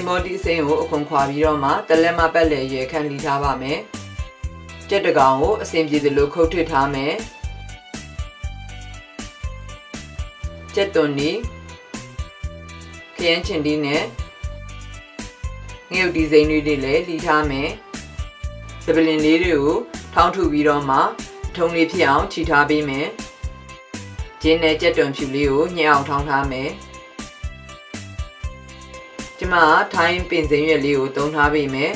မောတိအစိမ်းကိုအခွန်ခွာပြီးတော့မှတလက်မပတ်လေရေခန့်လီထားပါမယ်ကြက်တကောင်ကိုအစင်ပြေသလိုခုတ်ထွတ်ထားမယ်ကြက်သွန်နီခရမ်းချင်တီးနဲ့ငရုတ်ဒီဇိမ်းတွေလည်းလီထားမယ်စပလင်လေးတွေကိုထောင်းထုပြီးတော့မှထုံလေးဖြစ်အောင်ခြိထားပေးမယ်ဂျင်းနဲ့ကြက်သွန်ဖြူလေးကိုညှက်အောင်ထောင်းထားမယ်ကျမထိုင်းပင်စိမ်းရွက်လေးကိုသုံးထားပေးမယ်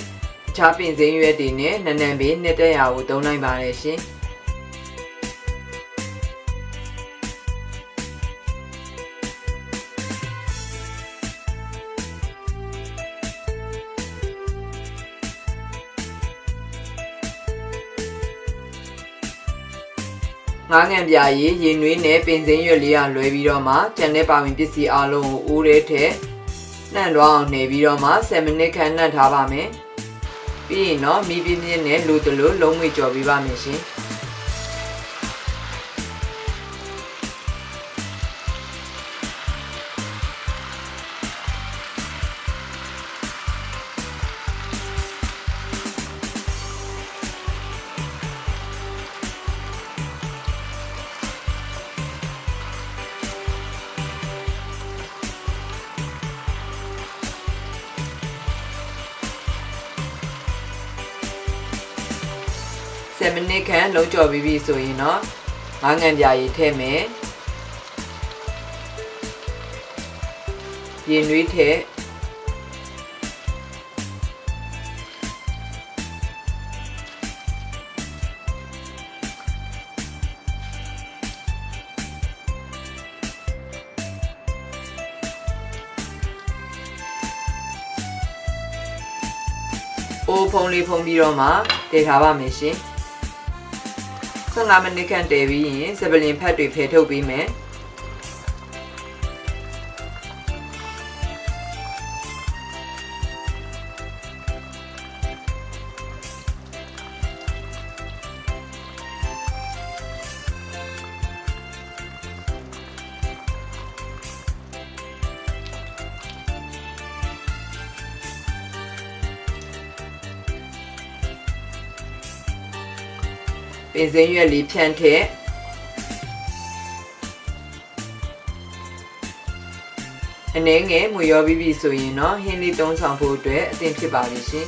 အခြားပင်စိမ်းရွက်တွေနဲ့နံနံပေနှစ်တက်ရာကိုသုံးနိုင်ပါတယ်ရှင်ငါးငံပြာရည်ရေနွေးနဲ့ပင်စိမ်းရွက်လေးကလွဲပြီးတော့မှကျန်တဲ့ပါဝင်ပစ္စည်းအလုံးကိုအိုးထဲထည့်နှံ့သွားအောင်နှိပ်ပြီးတော့မှ7မိနစ်ခန့်နှံ့ထားပါမယ်ပြီးရင်တော့မီးပြင်းပြင်းနဲ့လိုတလို့လုံးဝကြော်ပေးပါမယ်ရှင်7မိနစ်ခန့်လုံးကြော်ပြီးပြီဆိုရင်တော့ငါးငံပြာရည်ထည့်မယ်ရေနွေးထည့်အိုးဖုံးလေးဖုံးပြီးတော့မှတည်ထားပါမယ်ရှင်15မိနစ်ခန့်တည်ပြီးရင်စပလင်ဖက်တွေဖယ်ထုတ်ပေးမယ်ပင်စိမ်းရွက်လေးဖြန့်ထည့်အနေငယ်မွေရောပြီးပြီဆိုရင်တော့ဟင်းလေးသုံးဆောင်ဖို့အတွက်အသင့်ဖြစ်ပါပြီရှင်